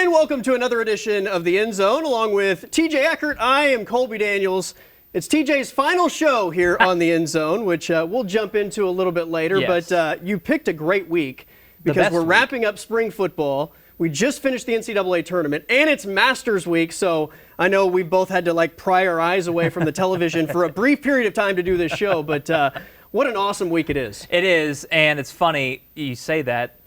And welcome to another edition of The End Zone, along with TJ Eckert. I am Colby Daniels. It's TJ's final show here on The End Zone, which we'll jump into a little bit later. Yes. But you picked a great week because we're wrapping up spring football. We just finished the NCAA tournament, and it's Masters Week, so I know we both had to pry our eyes away from the television for a brief period of time to do this show, but what an awesome week it is. It is, and it's funny you say that.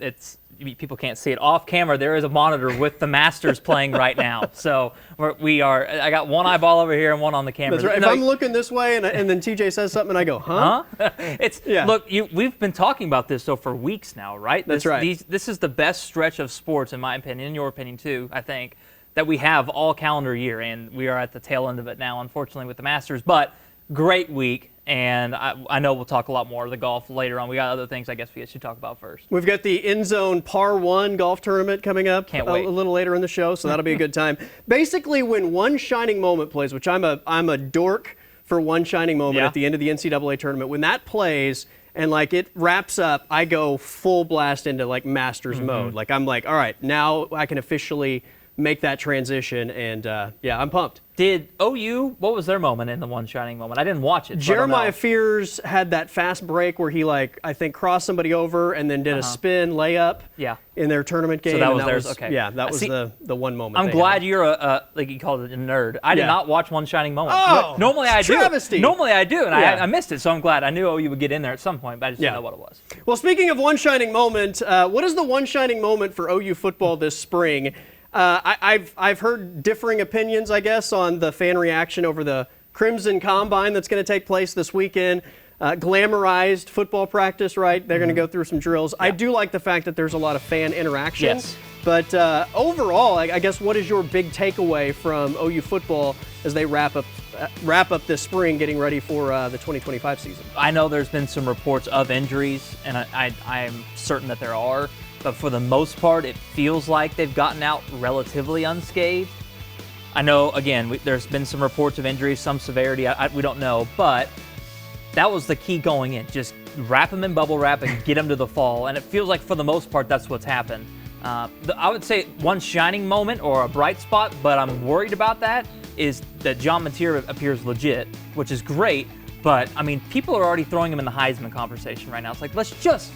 People can't see it off camera. There is a monitor with the Masters playing right now. So I got one eyeball over here and one on the camera. That's right. If I'm looking this way and then TJ says something and I go, huh? Look, we've been talking about this for weeks now, right? That's right. This is the best stretch of sports, in my opinion, in your opinion too, I think, that we have all calendar year, and we are at the tail end of it now, unfortunately, with the Masters. But great week. And I know we'll talk a lot more of the golf later on. We got other things I guess we should talk about first. We've got the End Zone Par 1 golf tournament coming up. Can't wait. A little later in the show, so that'll be a good time. Basically, when One Shining Moment plays, which I'm a dork for One Shining Moment at the end of the NCAA tournament, when that plays and it wraps up, I go full blast into Masters mode. I'm all right, now I can officially make that transition, and I'm pumped. Did OU, what was their moment in the One Shining Moment? I didn't watch it. Jeremiah Fears had that fast break where he I think crossed somebody over and then did a spin layup in their tournament game. So that was theirs, okay. Yeah, that was the one moment. I'm glad you're like you called it, a nerd. I did not watch One Shining Moment. Oh, normally I do. Travesty. Normally I do, and I missed it, so I'm glad. I knew OU would get in there at some point, but I just didn't know what it was. Well, speaking of One Shining Moment, what is the One Shining Moment for OU football this spring? I've heard differing opinions, I guess, on the fan reaction over the Crimson Combine that's going to take place this weekend. Glamorized football practice, right? They're going to go through some drills. Yeah. I do like the fact that there's a lot of fan interaction. Yes. But overall, I guess, what is your big takeaway from OU football as they wrap up this spring, getting ready for the 2025 season? I know there's been some reports of injuries, and I'm certain that there are. But for the most part, it feels like they've gotten out relatively unscathed. I know, again, there's been some reports of injuries, some severity. We don't know, but that was the key going in. Just wrap them in bubble wrap and get them to the fall. And it feels like, for the most part, that's what's happened. I would say one shining moment or a bright spot, but I'm worried about that, is that John Mateer appears legit, which is great. But, I mean, people are already throwing him in the Heisman conversation right now. It's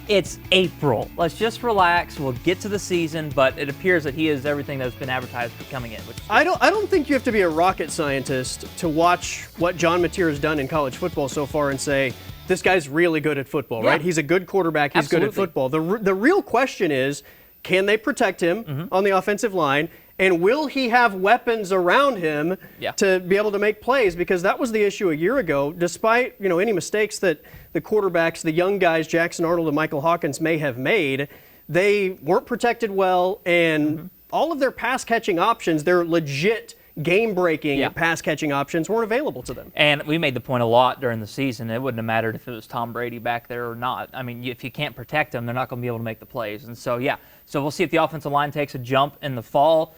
it's April. Let's just relax. We'll get to the season, but it appears that he is everything that's been advertised for coming in. I don't think you have to be a rocket scientist to watch what John Mateer has done in college football so far and say, this guy's really good at football, right? He's a good quarterback. He's good at football. The real question is, can they protect him on the offensive line? And will he have weapons around him to be able to make plays? Because that was the issue a year ago. Despite any mistakes that the quarterbacks, the young guys, Jackson Arnold and Michael Hawkins, may have made, they weren't protected well, and all of their pass-catching options, their legit game-breaking pass-catching options, weren't available to them. And we made the point a lot during the season. It wouldn't have mattered if it was Tom Brady back there or not. I mean, if you can't protect them, they're not going to be able to make the plays. And so, so we'll see if the offensive line takes a jump in the fall.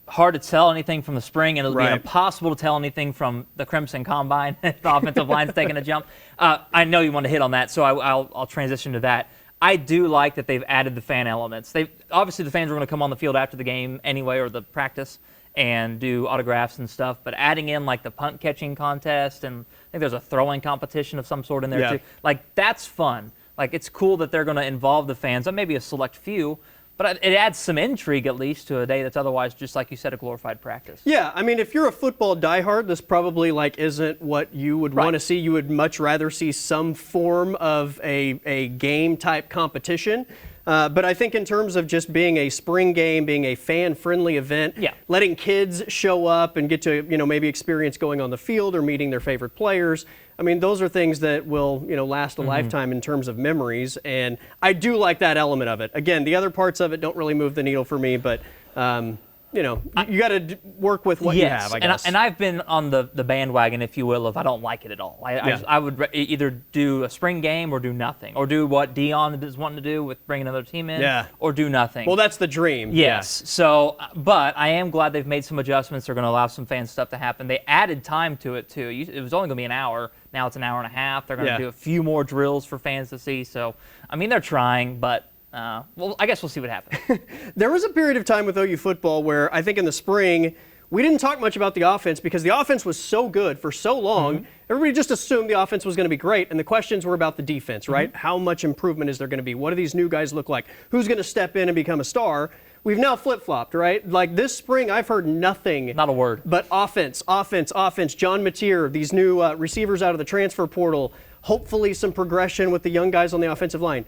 Hard to tell anything from the spring, and it'll be impossible to tell anything from the Crimson Combine if the offensive line's taking a jump. I know you want to hit on that, so I'll transition to that. I do like that they've added the fan elements. Obviously, the fans are going to come on the field after the game anyway, or the practice, and do autographs and stuff. But adding in the punt catching contest, and I think there's a throwing competition of some sort in there too. That's fun. It's cool that they're going to involve the fans, maybe a select few. But it adds some intrigue, at least, to a day that's otherwise, just like you said, a glorified practice. Yeah, I mean, if you're a football diehard, this probably isn't what you would want to see. You would much rather see some form of a game-type competition. But I think in terms of just being a spring game, being a fan-friendly event, letting kids show up and get to maybe experience going on the field or meeting their favorite players, I mean, those are things that will, last a lifetime in terms of memories, and I do like that element of it. Again, the other parts of it don't really move the needle for me, but you got to work with what you have, I guess. And I've been on the bandwagon, if you will, of I don't like it at all. I would either do a spring game or do nothing, or do what Dion is wanting to do with bringing another team in, or do nothing. Well, that's the dream. Yes. So, but I am glad they've made some adjustments. They're going to allow some fan stuff to happen. They added time to it, too. It was only going to be an hour. Now it's an hour and a half. They're going to do a few more drills for fans to see. So, I mean, they're trying, but Well, I guess we'll see what happens. There was a period of time with OU football where I think in the spring we didn't talk much about the offense because the offense was so good for so long. Everybody just assumed the offense was going to be great, and the questions were about the defense, right? How much improvement is there going to be? What do these new guys look like? Who's going to step in and become a star? We've now flip-flopped, right? Like this spring, I've heard nothing. Not a word. But offense. John Mateer, these new receivers out of the transfer portal, hopefully some progression with the young guys on the offensive line.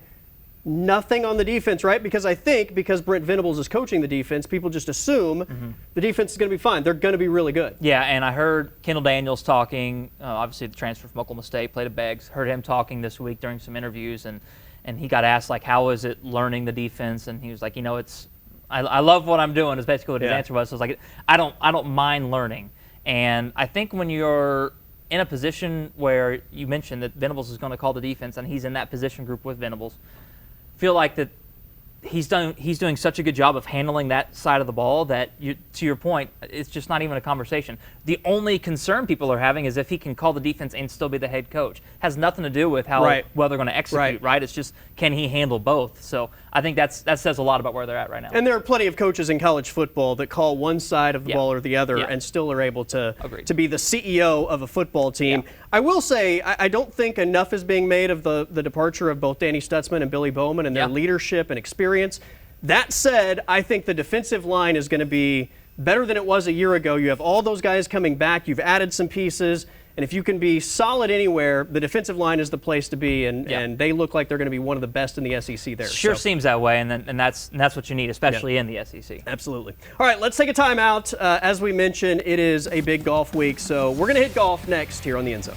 Nothing on the defense, right? Because Brent Venables is coaching the defense, people just assume the defense is going to be fine. They're going to be really good. Yeah, and I heard Kendall Daniels talking, obviously the transfer from Oklahoma State, played at Beggs, heard him talking this week during some interviews, and he got asked, like, how is it learning the defense? And he was like, I love what I'm doing is basically what his answer was. So I was like, I don't mind learning. And I think when you're in a position where you mentioned that Venables is going to call the defense and he's in that position group with Venables, feel like that he's doing such a good job of handling that side of the ball that, to your point, it's just not even a conversation. The only concern people are having is if he can call the defense and still be the head coach. Has nothing to do with how well they're going to execute, right? It's just, can he handle both? So I think that says a lot about where they're at right now. And there are plenty of coaches in college football that call one side of the ball or the other and still are able to be the CEO of a football team. Yeah. I will say, I don't think enough is being made of the departure of both Danny Stutzman and Billy Bowman and their leadership and experience. That said, I think the defensive line is going to be better than it was a year ago. You have all those guys coming back. You've added some pieces. And if you can be solid anywhere, the defensive line is the place to be, and they look like they're going to be one of the best in the SEC there. Sure seems that way, and that's what you need, especially in the SEC. Absolutely. All right, let's take a timeout. As we mentioned, it is a big golf week, so we're going to hit golf next here on the End Zone.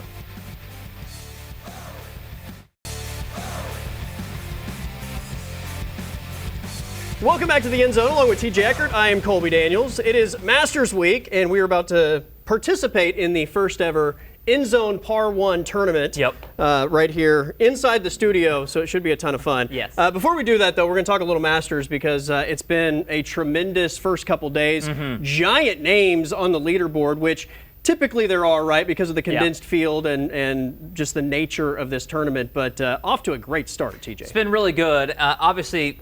Welcome back to the End Zone along with TJ Eckert. I am Colby Daniels. It is Masters Week, and we are about to participate in the first ever End Zone Par 1 tournament right here inside the studio, so it should be a ton of fun. Yes. Before we do that, though, we're going to talk a little Masters because it's been a tremendous first couple days. Giant names on the leaderboard, which typically there are, right, because of the condensed field and just the nature of this tournament, but off to a great start, TJ. It's been really good. Obviously,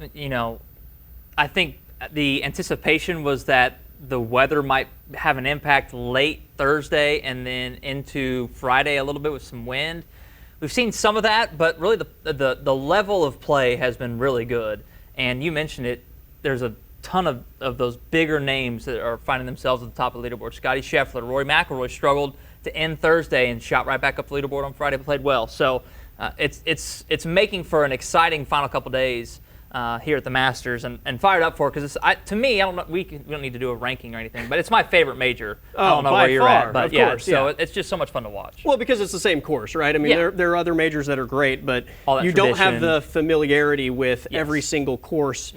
I think the anticipation was that the weather might have an impact late Thursday and then into Friday a little bit with some wind. We've seen some of that, but really the level of play has been really good. And you mentioned it, there's a ton of those bigger names that are finding themselves at the top of the leaderboard. Scotty Scheffler, Rory McIlroy struggled to end Thursday and shot right back up the leaderboard on Friday, but played well. So it's making for an exciting final couple days here at the Masters, and fired up for it because to me, I don't know, we don't need to do a ranking or anything, but it's my favorite major. I don't know where you're at, but it's just so much fun to watch. Well, because it's the same course, right? I mean, there are other majors that are great, but you don't have the familiarity with every single course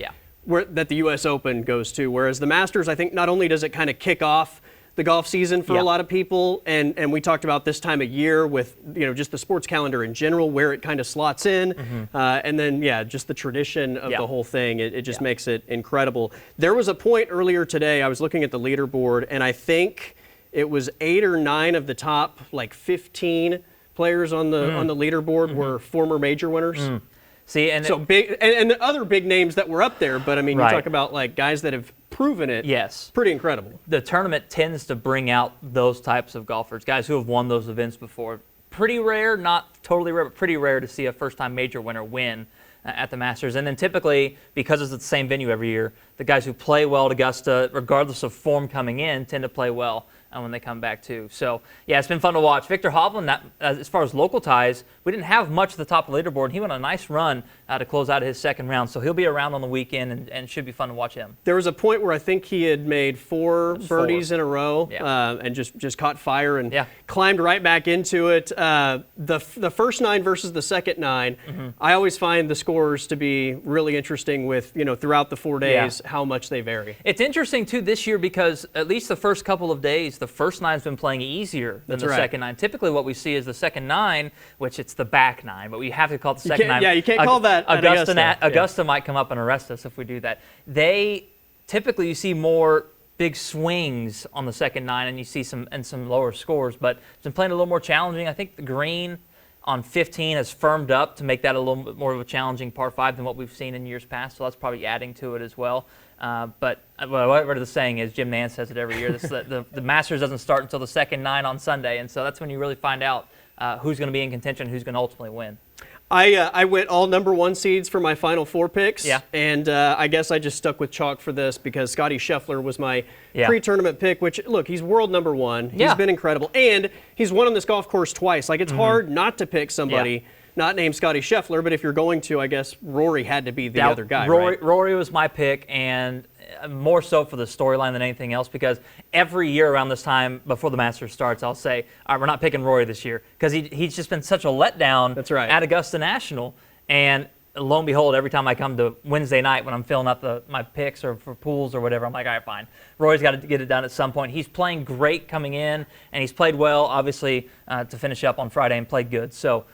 that the U.S. Open goes to, whereas the Masters, I think not only does it kind of kick off the golf season for a lot of people, and we talked about this time of year with just the sports calendar in general, where it kind of slots in, and then just the tradition of the whole thing. It just makes it incredible. There was a point earlier today, I was looking at the leaderboard, and I think it was 8 or 9 of the top 15 players on the leaderboard were former major winners. See, and so big, and the other big names that were up there, but I mean, you talk about guys that have proven it. Yes. Pretty incredible. The tournament tends to bring out those types of golfers, guys who have won those events before. Pretty rare, not totally rare, but pretty rare to see a first-time major winner win at the Masters. And then typically, because it's the same venue every year, the guys who play well at Augusta, regardless of form coming in, tend to play well when they come back too. So, it's been fun to watch. Victor Hovland, as far as local ties, we didn't have much at the top of the leaderboard. He went on a nice run to close out his second round, so he'll be around on the weekend and should be fun to watch him. There was a point where I think he had made 4 birdies in a row and just caught fire and climbed right back into it. The first 9 versus the second 9, I always find the scores to be really interesting with, throughout the 4 days, how much they vary. It's interesting, too, this year because at least the first couple of days, the first 9's been playing easier than the second 9. Typically what we see is the second 9, which it's the back 9, but we have to call it the second 9. Yeah, you can't call that Augusta might come up and arrest us if we do that. Typically you see more big swings on the second 9, and you see some lower scores, but it's been playing a little more challenging. I think the green on 15 has firmed up to make that a little bit more of a challenging par 5 than what we've seen in years past, so that's probably adding to it as well. But whatever the saying is, Jim Nantz says it every year, the Masters doesn't start until the second 9 on Sunday, and so that's when you really find out who's going to be in contention, who's going to ultimately win. I went all number 1 seeds for my final 4 picks, Yeah. and I guess I just stuck with chalk for this because Scotty Scheffler was my pre-tournament pick, which, look, he's world number 1. He's been incredible, and he's won on this golf course twice. Like, it's hard not to pick somebody not named Scotty Scheffler, but if you're going to, I guess Rory had to be the other guy, right? Rory was my pick, and more so for the storyline than anything else, because every year around this time before the Masters starts, I'll say, all right, we're not picking Rory this year, because he's just been such a letdown at Augusta National. And lo and behold, every time I come to Wednesday night when I'm filling out my picks or for pools or whatever, I'm like, all right, fine. Rory's got to get it done at some point. He's playing great coming in, and he's played well, obviously, to finish up on Friday and played good. So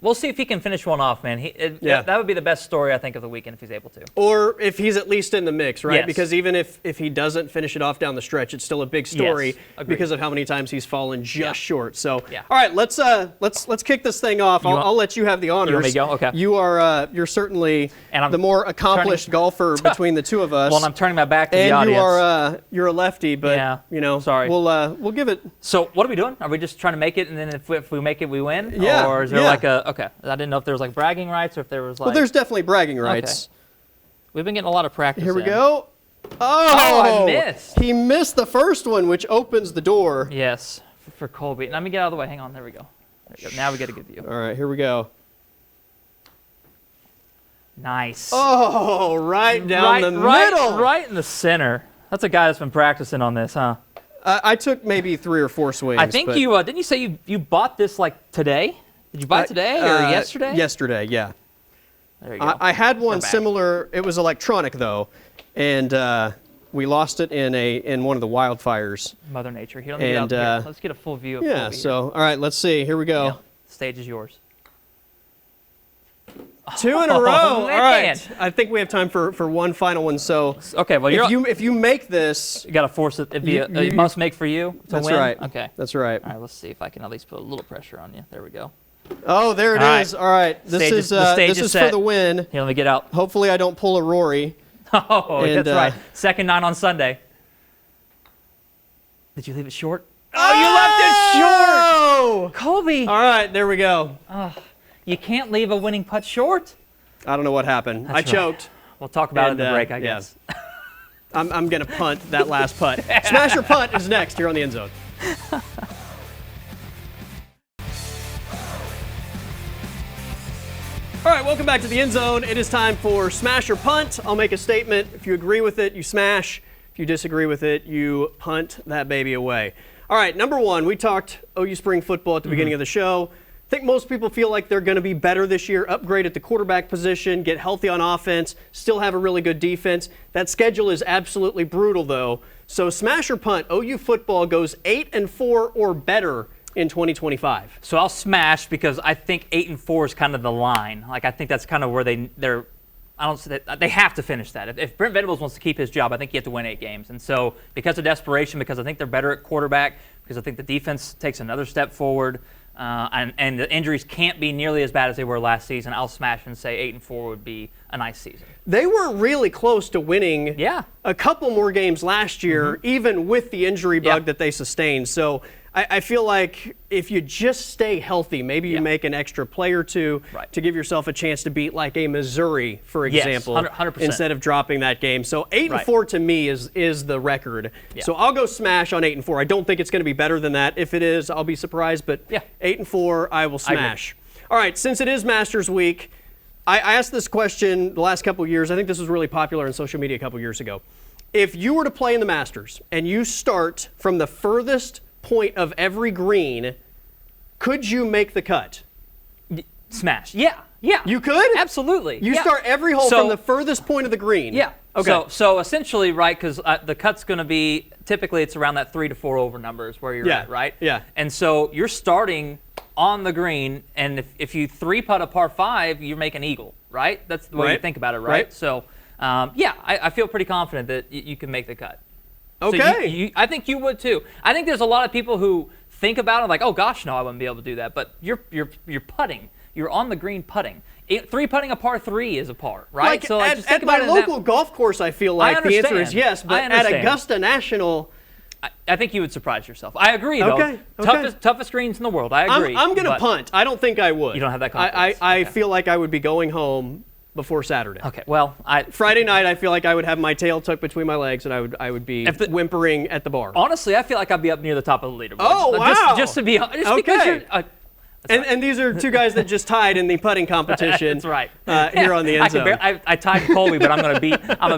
we'll see if he can finish one off, man. That would be the best story, I think, of the weekend if he's able to. Or if he's at least in the mix, right? Yes. Because even if he doesn't finish it off down the stretch, it's still a big story because of how many times he's fallen just short. So, all right, let's kick this thing off. I'll let you have the honors. You want me to go? Okay. You're certainly the more accomplished golfer between the two of us. Well, and I'm turning my back to the audience. And you're a lefty, but sorry. We'll give it. So what are we doing? Are we just trying to make it, and then if we make it, we win? Yeah. Or is there okay? I didn't know if there was like bragging rights or if there was like. Well, there's definitely bragging rights. Okay. We've been getting a lot of practice. Here we go. Oh, I missed. He missed the first one, which opens the door. Yes, for Colby. Let me get out of the way. Hang on. There we go. Now we get a good view. All right, here we go. Nice. Oh, right down the middle. Right in the center. That's a guy that's been practicing on this, huh? I took maybe 3 or 4 swings. I think you didn't you say you bought this like today? Did you buy it today or yesterday? Yesterday, yeah. There you go. I had one similar. It was electronic though, and we lost it in one of the wildfires. Mother Nature. Here, let's get a full view of yeah. Colby So all right, let's see. Here we go. Yeah. The stage is yours. 2 in a row. All right. I think we have time for one final one. So okay. Well, if you make this, you got to force it. You must make for you to that's win. Right. Okay. That's right. All right. Let's see if I can at least put a little pressure on you. There we go. Oh, there it is. All right. This is for the win. Here, let me get out. Hopefully, I don't pull a Rory. Oh, that's right. Second 9 on Sunday. Did you leave it short? Oh, you left it short. Colby. All right, there we go. You can't leave a winning putt short. I don't know what happened. I choked. We'll talk about it in the break, I guess. I'm going to punt that last putt. Smash or Punt is next here on the End Zone. All right, welcome back to the End Zone. It is time for Smash or Punt. I'll make a statement. If you agree with it, you smash. If you disagree with it, you punt that baby away. All right, number 1, we talked OU spring football at the beginning of the show. I think most people feel like they're going to be better this year, upgrade at the quarterback position, get healthy on offense, still have a really good defense. That schedule is absolutely brutal, though. So smash or punt, OU football goes 8-4 or better in 2025. So I'll smash because I think 8-4 is kind of the line. Like I think that's kind of where they're. I don't say that they have to finish that. If Brent Venables wants to keep his job, I think you have to win 8 games. And so because of desperation, because I think they're better at quarterback, because I think the defense takes another step forward, and the injuries can't be nearly as bad as they were last season, I'll smash and say 8-4 would be a nice season. They were really close to winning a couple more games last year, even with the injury bug that they sustained. So I feel like if you just stay healthy, maybe you make an extra play or two to give yourself a chance to beat like a Missouri, for example, 100%. instead of dropping that game. So 8-4 to me is the record. So I'll go smash on 8-4. I don't think it's going to be better than that. If it is, I'll be surprised. But 8-4, I will smash. All right, since it is Masters Week, I asked this question the last couple of years. I think this was really popular on social media a couple of years ago. If you were to play in the Masters and you start from the furthest point of every green, could you make the cut? Smash. Yeah. You could? Absolutely. You start every hole from the furthest point of the green. Yeah. Okay. So essentially, right, because the cut's going to be, typically it's around that 3 to 4 over numbers where you're at, right? Yeah. And so you're starting on the green, and if you 3-putt a par 5, you're making eagle, right? That's the way you think about it, right? So, I feel pretty confident that you can make the cut. Okay. So I think you would too. I think there's a lot of people who think about it like, oh gosh, no, I wouldn't be able to do that. But you're putting. You're on the green putting. Three putting a par 3 is a par, right? Like so at, at my local golf course, I feel like the answer is yes. But at Augusta National, I think you would surprise yourself. I agree, though. Okay. Toughest greens in the world. I agree. I'm going to punt. I don't think I would. You don't have that confidence. I feel like I would be going home before Saturday. Okay. Well, Friday night, I feel like I would have my tail tucked between my legs, and I would be whimpering at the bar. Honestly, I feel like I'd be up near the top of the leaderboard. Oh, wow. Just to be honest, okay. because you're. And these are two guys that just tied in the putting competition. That's right. Here on the end zone. I tied Colby, but I'm gonna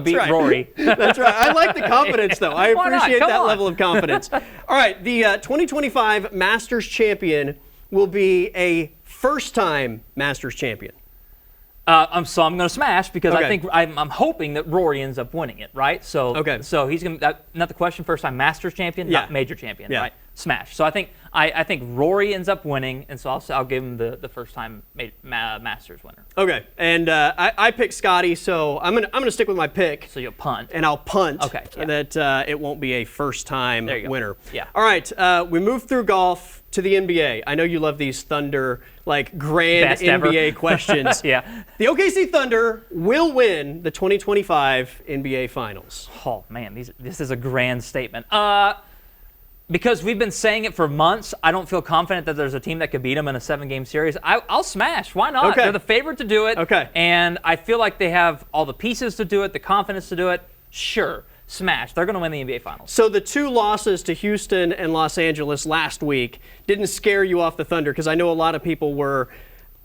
beat right. Rory. That's right. I like the confidence, though. I appreciate that level of confidence. All right, the 2025 Masters champion will be a first-time Masters champion. So I'm going to smash because I think I'm hoping that Rory ends up winning it, right? So he's going to not the question. First time Masters champion, not major champion, right? Smash. So I think Rory ends up winning, and so I'll give him the first time Masters winner. Okay, and I picked Scotty, so I'm gonna stick with my pick. So you'll punt, and I'll punt. Okay, that it won't be a first time winner. Yeah. All right, we move through golf to the NBA. I know you love these Thunder grand Best NBA ever. questions. Yeah. The OKC Thunder will win the 2025 NBA Finals. Oh man, this is a grand statement. Because we've been saying it for months, I don't feel confident that there's a team that could beat them in a 7-game series. I'll smash. Why not? Okay. They're the favorite to do it. Okay. And I feel like they have all the pieces to do it, the confidence to do it. Sure, smash. They're going to win the NBA Finals. So the two losses to Houston and Los Angeles last week didn't scare you off the Thunder, because I know a lot of people were,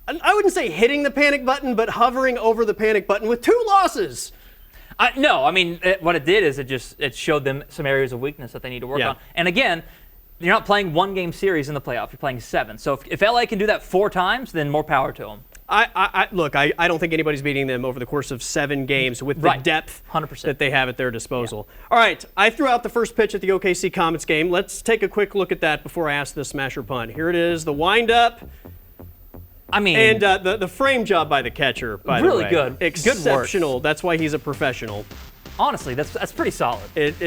I wouldn't say hitting the panic button, but hovering over the panic button with 2 losses. No, I mean, what it did is it showed them some areas of weakness that they need to work on. And again, you're not playing 1-game series in the playoff. You're playing 7. So if LA can do that 4 times, then more power to them. Look, I don't think anybody's beating them over the course of 7 games with the depth 100%. that they have at their disposal. Yeah. All right, I threw out the first pitch at the OKC Comets game. Let's take a quick look at that before I ask the smasher punt. Here it is, the windup. I mean, and the frame job by the catcher, by the way. Really good. Exceptional. Good work. That's why he's a professional. Honestly, that's pretty solid. It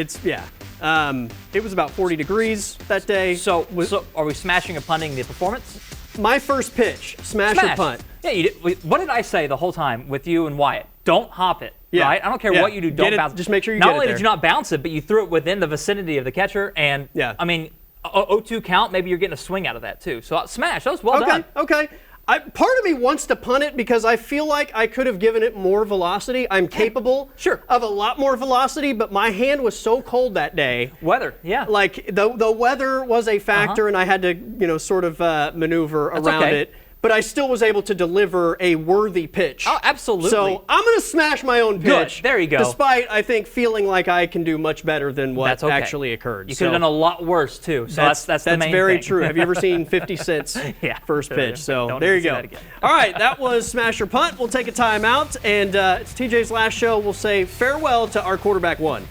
was about 40 degrees that day. So are we smashing or punting the performance? My first pitch, smash or punt. Yeah, what did I say the whole time with you and Wyatt? Don't hop it, right? I don't care what you do, don't bounce it. Just make sure you get it. Not only did you not bounce it, but you threw it within the vicinity of the catcher, and I mean, 0-2 count, maybe you're getting a swing out of that too. So smash, that was well done. Okay. Part of me wants to punt it because I feel like I could have given it more velocity. I'm capable of a lot more velocity, but my hand was so cold that day. Weather, yeah. Like the weather was a factor, and I had to, sort of maneuver around it. But I still was able to deliver a worthy pitch. Oh, absolutely. So I'm going to smash my own pitch. Good. There you go. Despite, I think, feeling like I can do much better than what actually occurred. You could have done a lot worse, too. So that's the main thing. That's very true. Have you ever seen 50 Cent's first pitch? So there you go. All right, that was Smash or Punt. We'll take a timeout, and it's TJ's last show. We'll say farewell to our quarterback one.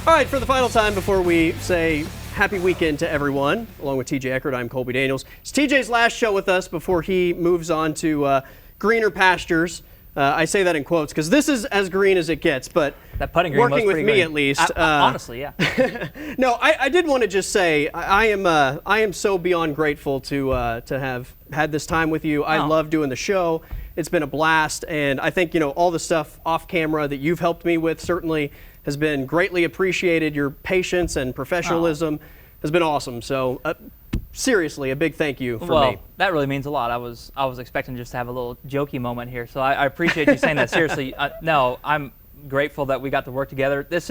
All right, for the final time before we say happy weekend to everyone, along with TJ Eckert, I'm Colby Daniels. It's TJ's last show with us before he moves on to greener pastures. I say that in quotes because this is as green as it gets, but that putting green working with me green. at least. Honestly, yeah. No, I did want to just say I am so beyond grateful to have had this time with you. I love doing the show. It's been a blast, and I think all the stuff off camera that you've helped me with certainly has been greatly appreciated. Your patience and professionalism has been awesome. So seriously, a big thank you for me. Well, that really means a lot. I was expecting just to have a little jokey moment here, so I appreciate you saying that. Seriously, no, I'm grateful that we got to work together. This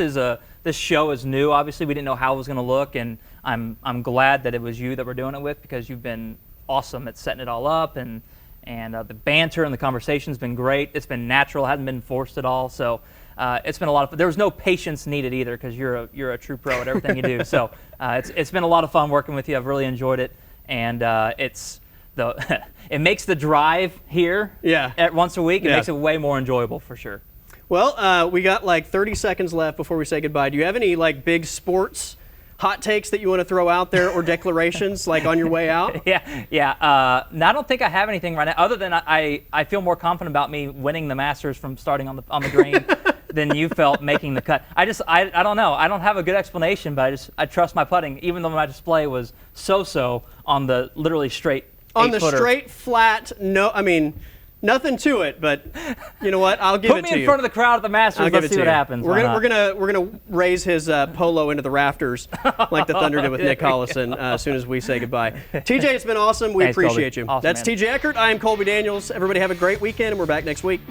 show is new. Obviously, we didn't know how it was going to look, and I'm glad that it was you that we're doing it with because you've been awesome at setting it all up, and the banter and the conversation's been great. It's been natural, hasn't been forced at all. So. It's been a lot of fun. There was no patience needed either because you're a true pro at everything you do. So it's been a lot of fun working with you. I've really enjoyed it, and it makes the drive here at once a week. It makes it way more enjoyable for sure. Well, we got like 30 seconds left before we say goodbye. Do you have any big sports hot takes that you want to throw out there or declarations on your way out? Yeah. No, I don't think I have anything right now other than I feel more confident about me winning the Masters from starting on the green than you felt making the cut. I don't know. I don't have a good explanation, but I trust my putting, even though my display was so on the literally straight on the 8-footer. Straight, flat, no, I mean, nothing to it, but you know what? I'll give it to you. Put me in front of the crowd at the Masters. Let's see what happens. We're gonna raise his polo into the rafters like the Thunder did with Nick Collison as soon as we say goodbye. TJ, it's been awesome. We Thanks, appreciate Colby. you. Awesome, That's man. TJ Eckert. I am Colby Daniels. Everybody have a great weekend, and we're back next week.